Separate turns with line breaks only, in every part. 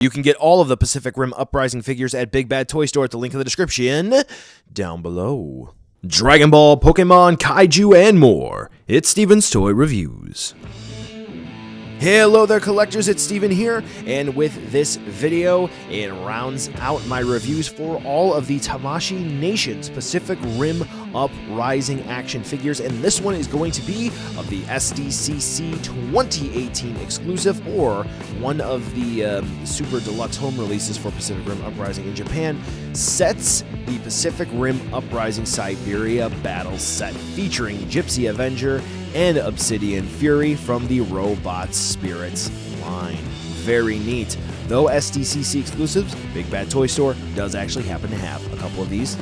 You can get all of the Pacific Rim Uprising figures at Big Bad Toy Store at the link in the description down below. Dragon Ball, Pokemon, Kaiju, and more. It's Steven's Toy Reviews. Hello there, collectors, it's Steven here, and with this video, it rounds out my reviews for all of the Tamashii Nation's Pacific Rim Uprising action figures, and this one is going to be of the SDCC 2018 exclusive, or one of the super deluxe home releases for Pacific Rim Uprising in Japan, sets the Pacific Rim Uprising Siberia Battle Set, featuring Gipsy Avenger and Obsidian Fury from the Robot Spirits line. Very neat. Though SDCC exclusives, Big Bad Toy Store does actually happen to have a couple of these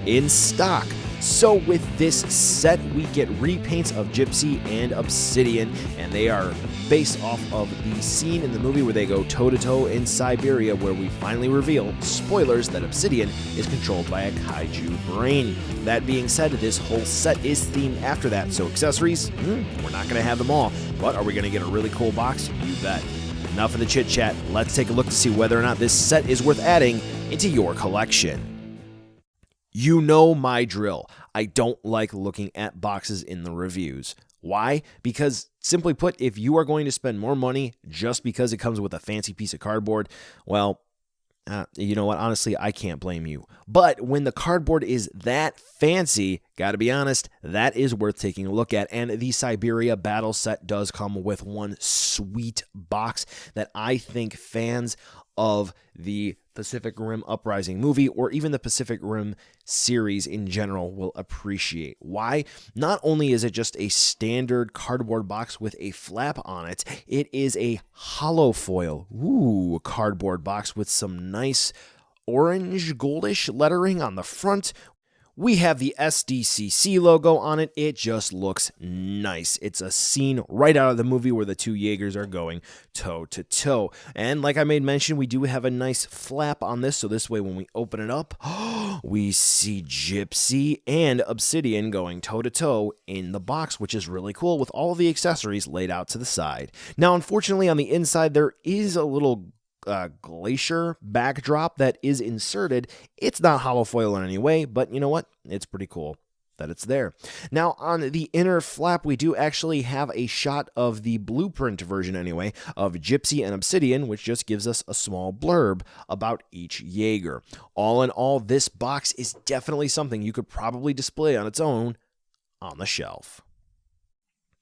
in stock. So with this set, we get repaints of Gipsy and Obsidian, and they are based off of the scene in the movie where they go toe-to-toe in Siberia, where we finally reveal, spoilers, that Obsidian is controlled by a kaiju brain. That being said, this whole set is themed after that, so accessories, we're not going to have them all, but are we going to get a really cool box? You bet. Enough of the chit-chat, let's take a look to see whether or not this set is worth adding into your collection. You know my drill. I don't like looking at boxes in the reviews. Why? Because, simply put, if you are going to spend more money just because it comes with a fancy piece of cardboard, well, you know what? Honestly, I can't blame you. But when the cardboard is that fancy, gotta be honest, that is worth taking a look at. And the Siberia Battle Set does come with one sweet box that I think fans of the Pacific Rim Uprising movie, or even the Pacific Rim series in general, will appreciate. Why? Not only is it just a standard cardboard box with a flap on it, it is a hollow foil, cardboard box with some nice orange goldish lettering on the front. We have the SDCC logo on it. It just looks nice. It's a scene right out of the movie where the two Jaegers are going toe-to-toe. And like I made mention, we do have a nice flap on this, so this way when we open it up, we see Gipsy and Obsidian going toe-to-toe in the box, which is really cool with all the accessories laid out to the side. Now, unfortunately, on the inside, there is a little glacier backdrop that is inserted. It's not hollow foil in any way, but you know what? It's pretty cool that it's there. Now, on the inner flap, we do actually have a shot of the blueprint version anyway of Gipsy and Obsidian, which just gives us a small blurb about each Jaeger. All in all, this box is definitely something you could probably display on its own on the shelf.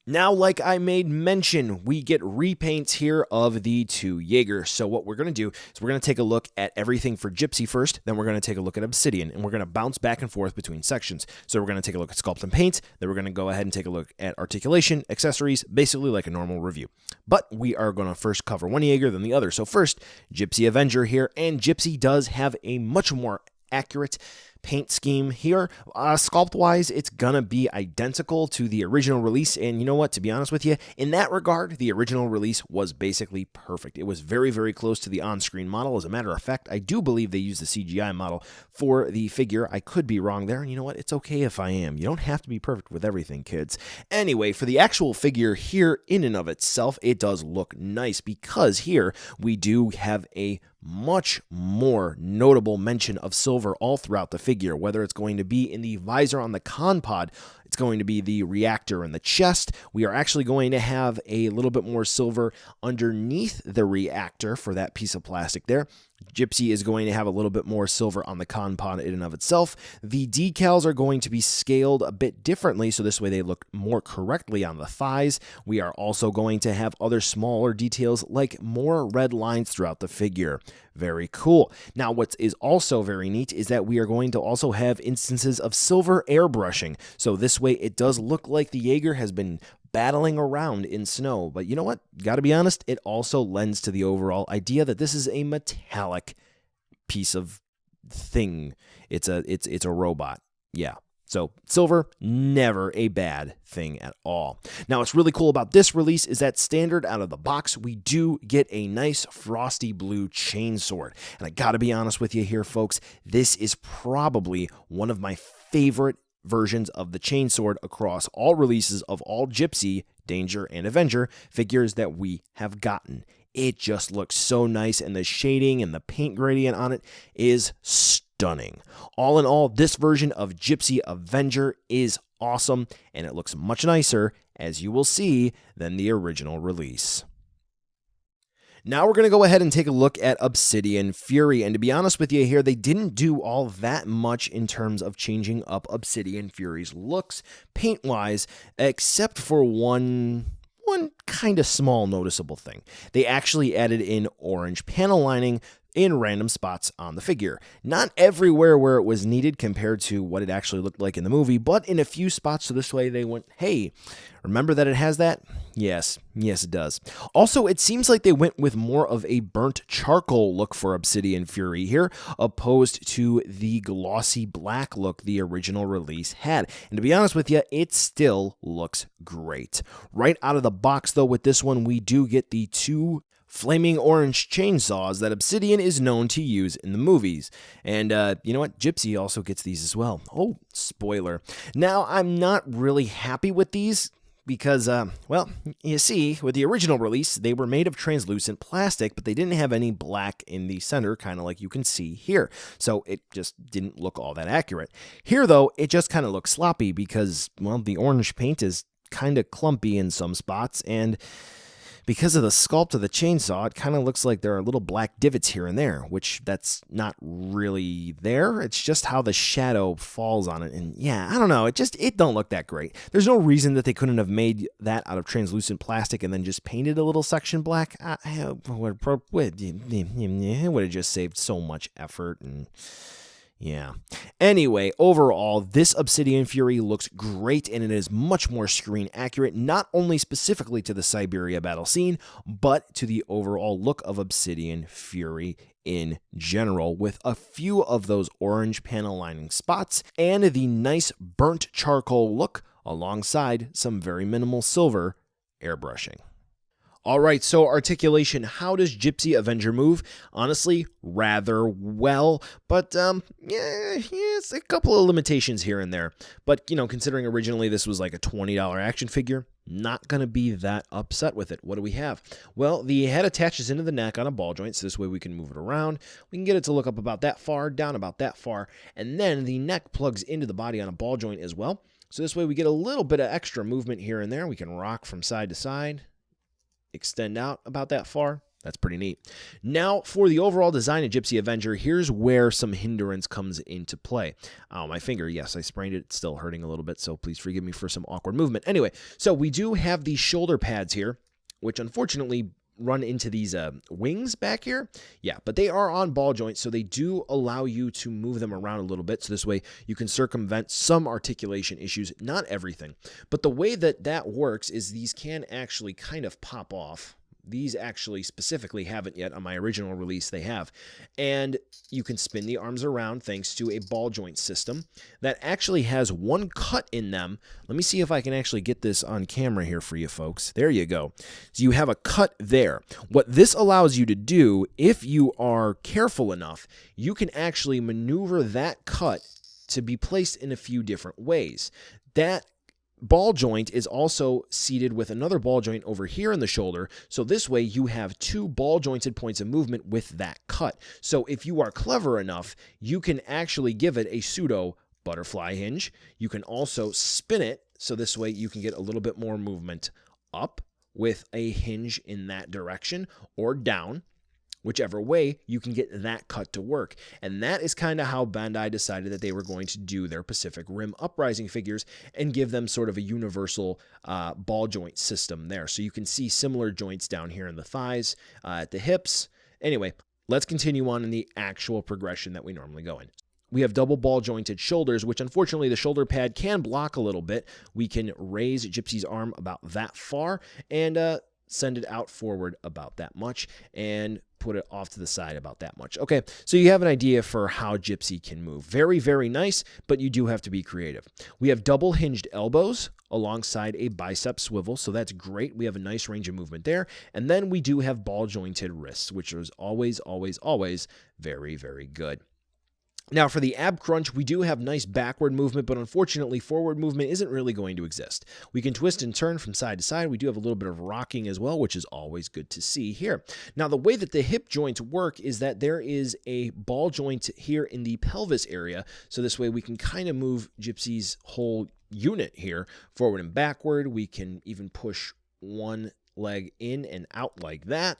Now, like I made mention, we get repaints here of the two Jaegers. So what we're going to do is we're going to take a look at everything for Gipsy first, then we're going to take a look at Obsidian, and we're going to bounce back and forth between sections. So we're going to take a look at sculpt and paint, then we're going to go ahead and take a look at articulation, accessories, basically like a normal review. But we are going to first cover one Jaeger than the other. So first, Gipsy Avenger here, and Gipsy does have a much more accurate paint scheme here. Sculpt-wise, it's gonna be identical to the original release, and you know what, to be honest with you, in that regard, the original release was basically perfect. It was very, very close to the on-screen model. As a matter of fact, I do believe they used the CGI model for the figure. I could be wrong there, and you know what, it's okay if I am. You don't have to be perfect with everything, kids. Anyway, for the actual figure here, in and of itself, it does look nice, because here we do have a much more notable mention of silver all throughout the figure, whether it's going to be in the visor on the con pod, it's going to be the reactor in the chest. We are actually going to have a little bit more silver underneath the reactor for that piece of plastic there. Gipsy is going to have a little bit more silver on the con pod in and of itself. The decals are going to be scaled a bit differently, so this way they look more correctly on the thighs. We are also going to have other smaller details like more red lines throughout the figure. Very cool. Now, what is also very neat is that we are going to also have instances of silver airbrushing. So this way it does look like the Jaeger has been battling around in snow. But you know what? Gotta be honest, it also lends to the overall idea that this is a metallic piece of thing. It's a robot. Yeah. So silver, never a bad thing at all. Now, what's really cool about this release is that standard out of the box, we do get a nice frosty blue chainsword. And I gotta be honest with you here, folks, this is probably one of my favorite versions of the chainsword across all releases of all Gipsy, Danger, and Avenger figures that we have gotten. It just looks so nice, and the shading and the paint gradient on it is stunning. All in all, this version of Gipsy Avenger is awesome, and it looks much nicer, as you will see, than the original release. Now we're going to go ahead and take a look at Obsidian Fury, and to be honest with you here, they didn't do all that much in terms of changing up Obsidian Fury's looks, paint-wise, except for one kind of small noticeable thing. They actually added in orange panel lining in random spots on the figure. Not everywhere where it was needed compared to what it actually looked like in the movie, but in a few spots, so this way they went, hey, remember that it has that? Yes, it does. Also, it seems like they went with more of a burnt charcoal look for Obsidian Fury here, opposed to the glossy black look the original release had. And to be honest with you, it still looks great. Right out of the box, though, with this one, we do get the two flaming orange chainsaws that Obsidian is known to use in the movies. And you know what? Gipsy also gets these as well. Oh, spoiler. Now, I'm not really happy with these because, well, you see, with the original release, they were made of translucent plastic, but they didn't have any black in the center, kind of like you can see here. So it just didn't look all that accurate. Here, though, it just kind of looks sloppy because, well, the orange paint is kind of clumpy in some spots, and because of the sculpt of the chainsaw, it kind of looks like there are little black divots here and there, which that's not really there. It's just how the shadow falls on it. And yeah, I don't know. It don't look that great. There's no reason that they couldn't have made that out of translucent plastic and then just painted a little section black. It would have just saved so much effort and... yeah. Anyway, overall, this Obsidian Fury looks great, and it is much more screen accurate, not only specifically to the Siberia battle scene, but to the overall look of Obsidian Fury in general, with a few of those orange panel lining spots and the nice burnt charcoal look alongside some very minimal silver airbrushing. Alright, so Articulation, how does Gipsy Avenger move? Honestly, rather well, but it's a couple of limitations here and there. But, you know, considering originally this was like a $20 action figure, not going to be that upset with it. What do we have? Well, the head attaches into the neck on a ball joint, so this way we can move it around. We can get it to look up about that far, down about that far, and then the neck plugs into the body on a ball joint as well. So this way we get a little bit of extra movement here and there. We can rock from side to side, extend out about that far. That's pretty neat. Now, for the overall design of Gipsy Avenger, here's where some hindrance comes into play. Oh, my finger, yes, I sprained it. It's still hurting a little bit, so please forgive me for some awkward movement. Anyway, so we do have these shoulder pads here, which unfortunately run into these wings back here. Yeah, but they are on ball joints, so they do allow you to move them around a little bit, so this way you can circumvent some articulation issues, not everything. But the way that that works is these can actually kind of pop off. These actually specifically haven't yet. On my original release, they have. And you can spin the arms around thanks to a ball joint system that actually has one cut in them. Let me see if I can actually get this on camera here for you folks. There you go. So you have a cut there. What this allows you to do, if you are careful enough, you can actually maneuver that cut to be placed in a few different ways. That ball joint is also seated with another ball joint over here in the shoulder, so this way you have two ball jointed points of movement with that cut. So if you are clever enough, you can actually give it a pseudo butterfly hinge. You can also spin it, so this way you can get a little bit more movement up with a hinge in that direction, or down. Whichever way, you can get that cut to work. And that is kind of how Bandai decided that they were going to do their Pacific Rim Uprising figures and give them sort of a universal ball joint system there. So you can see similar joints down here in the thighs, at the hips. Anyway, let's continue on in the actual progression that we normally go in. We have double ball jointed shoulders, which unfortunately the shoulder pad can block a little bit. We can raise Gipsy's arm about that far and send it out forward about that much and put it off to the side about that much. Okay, so you have an idea for how Gipsy can move. Very, very nice, but you do have to be creative. We have double hinged elbows alongside a bicep swivel, so that's great. We have a nice range of movement there. And then we do have ball jointed wrists, which is always, always, always very, very good. Now, for the ab crunch, we do have nice backward movement, but unfortunately, forward movement isn't really going to exist. We can twist and turn from side to side. We do have a little bit of rocking as well, which is always good to see here. Now, the way that the hip joints work is that there is a ball joint here in the pelvis area, so this way we can kind of move Gipsy's whole unit here forward and backward. We can even push one leg in and out like that.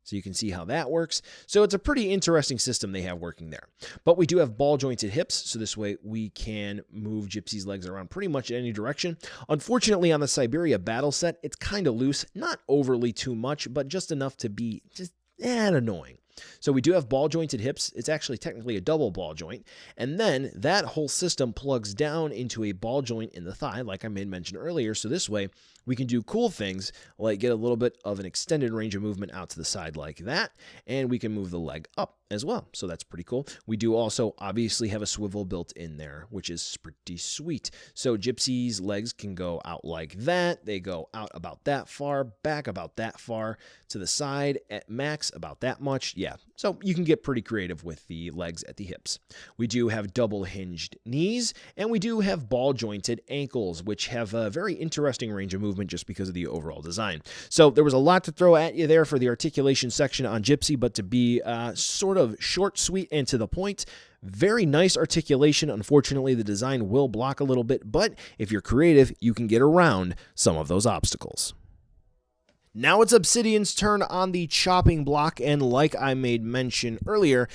So you can see how that works. So it's a pretty interesting system they have working there. But we do have ball jointed hips, so this way we can move Gipsy's legs around pretty much in any direction. Unfortunately, on the Siberia Battle Set, it's kind of loose, not overly too much, but just enough to be just annoying. So we do have ball jointed hips. It's actually technically a double ball joint. And then that whole system plugs down into a ball joint in the thigh, like I made mention earlier. So this way we can do cool things like get a little bit of an extended range of movement out to the side like that. And we can move the leg up as well. So that's pretty cool. We do also obviously have a swivel built in there, which is pretty sweet. So Gipsy's legs can go out like that. They go out about that far, back about that far, to the side at max about that much. Yeah, so you can get pretty creative with the legs at the hips. We do have double hinged knees, and we do have ball jointed ankles, which have a very interesting range of movement just because of the overall design. So there was a lot to throw at you there for the articulation section on Gipsy, but to be sort of short, sweet, and to the point, very nice articulation. Unfortunately, the design will block a little bit, but if you're creative, you can get around some of those obstacles. Now it's Obsidian's turn on the chopping block, and like I made mention earlier,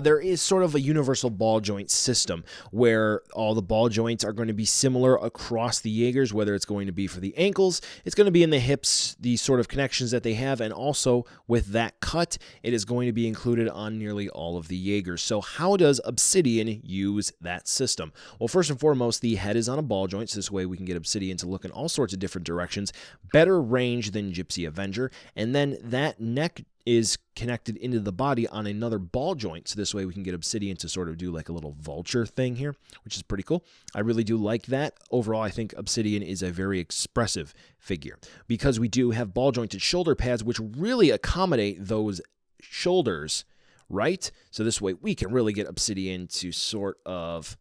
there is sort of a universal ball joint system where all the ball joints are going to be similar across the Jaegers, whether it's going to be for the ankles, it's going to be in the hips, the sort of connections that they have, and also with that cut, it is going to be included on nearly all of the Jaegers. So how does Obsidian use that system? Well, first and foremost, the head is on a ball joint, so this way we can get Obsidian to look in all sorts of different directions, better range than Gipsy Avenger, and then that neck is connected into the body on another ball joint, so this way we can get Obsidian to sort of do like a little vulture thing here, which is pretty cool. I really do like that. Overall, I think Obsidian is a very expressive figure because we do have ball jointed shoulder pads which really accommodate those shoulders, right? So this way we can really get Obsidian to sort of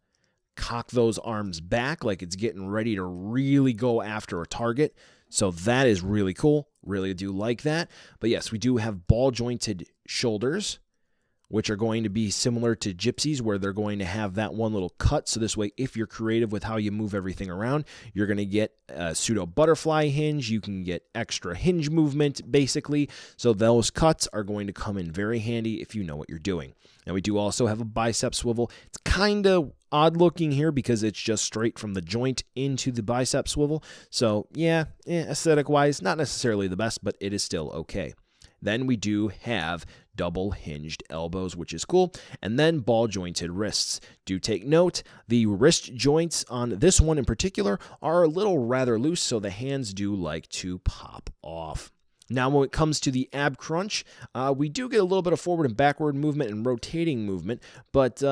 cock those arms back like it's getting ready to really go after a target. So that is really cool. Really do like that. But yes, we do have ball jointed shoulders, which are going to be similar to Gipsy's, where they're going to have that one little cut. So this way, if you're creative with how you move everything around, you're going to get a pseudo butterfly hinge. You can get extra hinge movement, basically. So those cuts are going to come in very handy if you know what you're doing. Now, we do also have a bicep swivel. It's kind of odd looking here because it's just straight from the joint into the bicep swivel. So yeah, aesthetic wise, not necessarily the best, but it is still okay. Then we do have double hinged elbows, which is cool, and then ball jointed wrists. Do take note, the wrist joints on this one in particular are a little rather loose, so the hands do like to pop off. Now, when it comes to the ab crunch, we do get a little bit of forward and backward movement and rotating movement, but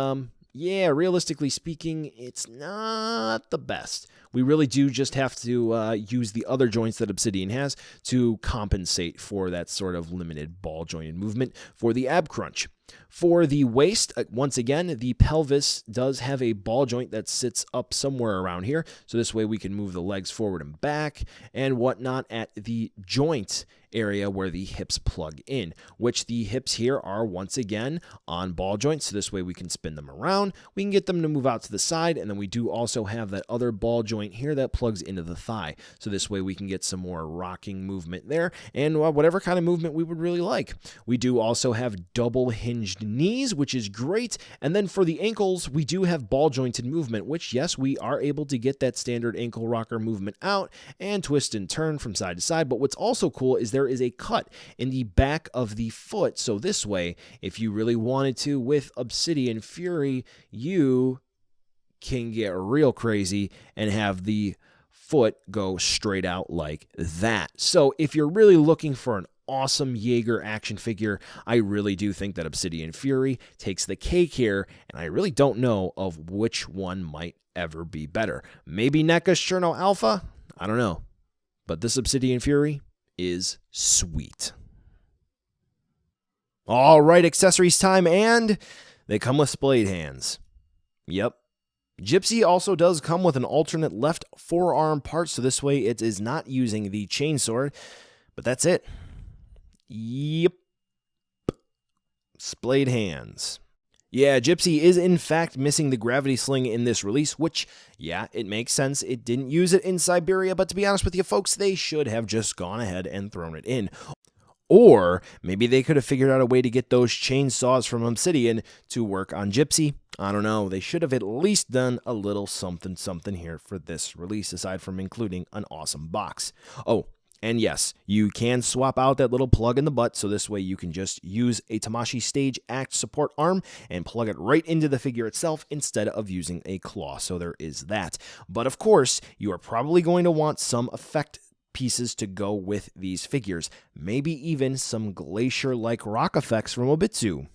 yeah, realistically speaking, it's not the best. We really do just have to use the other joints that Obsidian has to compensate for that sort of limited ball jointed movement for the ab crunch. For the waist, once again, the pelvis does have a ball joint that sits up somewhere around here. So this way we can move the legs forward and back and whatnot at the joint area where the hips plug in, which the hips here are once again on ball joints. So this way we can spin them around. We can get them to move out to the side. And then we do also have that other ball joint here that plugs into the thigh. So this way we can get some more rocking movement there and whatever kind of movement we would really like. We do also have double hinged knees, which is great. And then for the ankles, we do have ball jointed movement, which yes, we are able to get that standard ankle rocker movement out and twist and turn from side to side. But what's also cool is there is a cut in the back of the foot. So this way, if you really wanted to with Obsidian Fury, you can get real crazy and have the foot go straight out like that. So if you're really looking for an awesome Jaeger action figure, I really do think that Obsidian Fury takes the cake here, and I really don't know of which one might ever be better. Maybe NECA Cherno Alpha? I don't know. But this Obsidian Fury is sweet. All right, accessories time, and They come with splayed hands. Yep. Gipsy also does come with an alternate left forearm part, so this way it is not using the chainsword, but that's it. Yep. Splayed hands. Yeah, Gipsy is in fact missing the gravity sling in this release, which, yeah, it makes sense. It didn't use it in Siberia, but to be honest with you folks, they should have just gone ahead and thrown it in. Or maybe they could have figured out a way to get those chainsaws from Obsidian to work on Gipsy. I don't know. They should have at least done a little something here for this release, aside from including an awesome box. Oh, and yes, you can swap out that little plug in the butt, so this way you can just use a Tamashii Stage Act support arm and plug it right into the figure itself instead of using a claw, so there is that. But of course, you are probably going to want some effect pieces to go with these figures. Maybe even some glacier-like rock effects from Obitsu.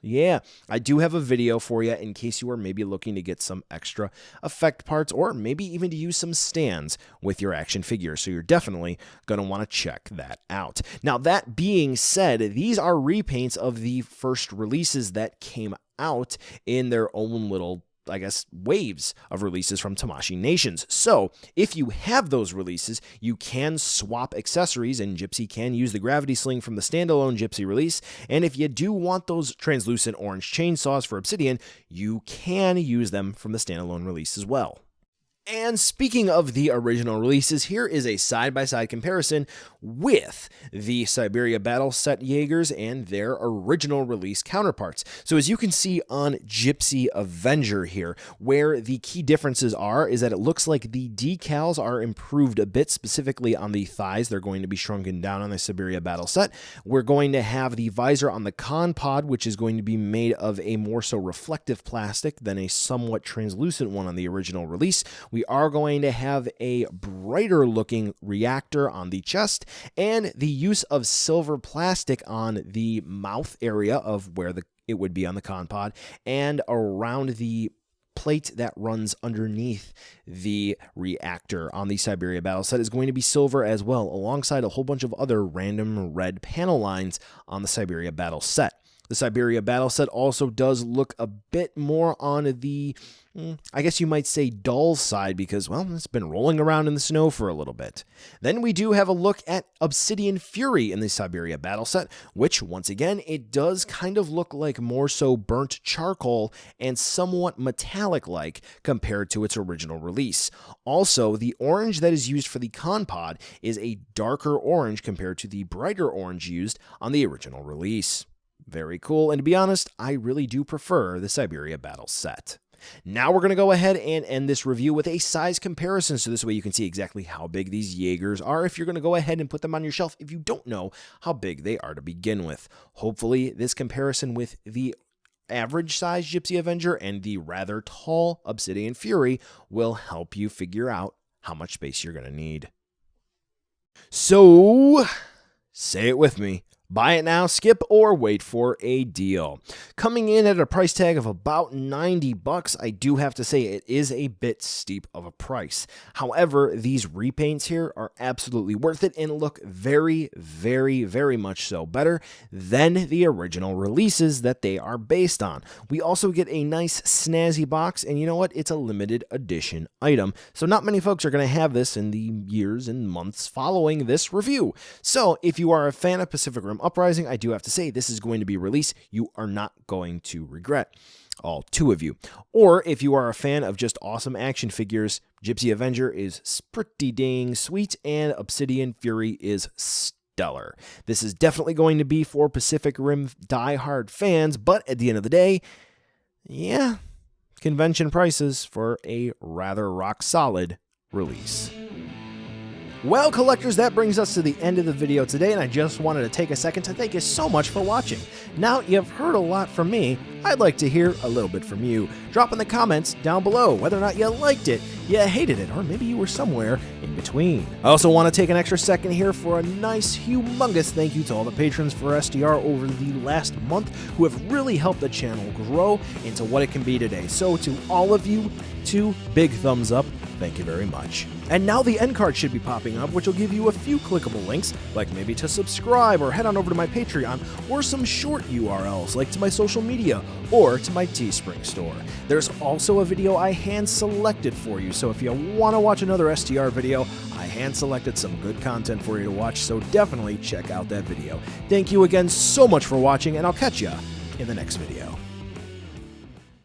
Yeah, I do have a video for you in case you are maybe looking to get some extra effect parts or maybe even to use some stands with your action figure. So you're definitely going to want to check that out. Now, that being said, these are repaints of the first releases that came out in their own little, I guess, waves of releases from Tamashii Nations. So if you have those releases, you can swap accessories, and Gipsy can use the gravity sling from the standalone Gipsy release. And if you do want those translucent orange chainsaws for Obsidian, you can use them from the standalone release as well. And speaking of the original releases, here is a side-by-side comparison with the Siberia Battle Set Jaegers and their original release counterparts. So as you can see on Gipsy Avenger here, where the key differences are is that it looks like the decals are improved a bit, specifically on the thighs. They're going to be shrunken down on the Siberia Battle Set. We're going to have the visor on the con pod, which is going to be made of a more so reflective plastic than a somewhat translucent one on the original release. We are going to have a brighter looking reactor on the chest and the use of silver plastic on the mouth area of where it would be on the con pod and around the plate that runs underneath the reactor on the Siberia Battle Set is going to be silver as well, alongside a whole bunch of other random red panel lines on the Siberia Battle Set. The Siberia Battle Set also does look a bit more on the, I guess you might say, dull side because, well, it's been rolling around in the snow for a little bit. Then we do have a look at Obsidian Fury in the Siberia Battle Set, which, once again, it does kind of look like more so burnt charcoal and somewhat metallic-like compared to its original release. Also, the orange that is used for the con pod is a darker orange compared to the brighter orange used on the original release. Very cool, and to be honest, I really do prefer the Siberia Battle Set. Now we're going to go ahead and end this review with a size comparison, so this way you can see exactly how big these Jaegers are if you're going to go ahead and put them on your shelf if you don't know how big they are to begin with. Hopefully, this comparison with the average size Gipsy Avenger and the rather tall Obsidian Fury will help you figure out how much space you're going to need. So, say it with me. Buy it now, skip, or wait for a deal. Coming in at a price tag of about $90, I do have to say it is a bit steep of a price. However, these repaints here are absolutely worth it and look very, very, very much so better than the original releases that they are based on. We also get a nice snazzy box, and you know what? It's a limited edition item, so not many folks are going to have this in the years and months following this review. So if you are a fan of Pacific Rim Uprising, I do have to say this is going to be released you are not going to regret. All two of you. Or if you are a fan of just awesome action figures, Gipsy Avenger is pretty dang sweet and Obsidian Fury is stellar. This is definitely going to be for Pacific Rim diehard fans, but at the end of the day, yeah, convention prices for a rather rock solid release. Well, collectors, that brings us to the end of the video today, and I just wanted to take a second to thank you so much for watching. Now you've heard a lot from me, I'd like to hear a little bit from you. Drop in the comments down below whether or not you liked it, you hated it, or maybe you were somewhere in between. I also want to take an extra second here for a nice, humongous thank you to all the patrons for SDR over the last month who have really helped the channel grow into what it can be today. So to all of you, 2 big thumbs up. Thank you very much. And now the end card should be popping up, which will give you a few clickable links, like maybe to subscribe or head on over to my Patreon, or some short URLs like to my social media, or to my Teespring store. There's also a video I hand-selected for you, so if you want to watch another STR video, I hand-selected some good content for you to watch, so definitely check out that video. Thank you again so much for watching, and I'll catch ya in the next video.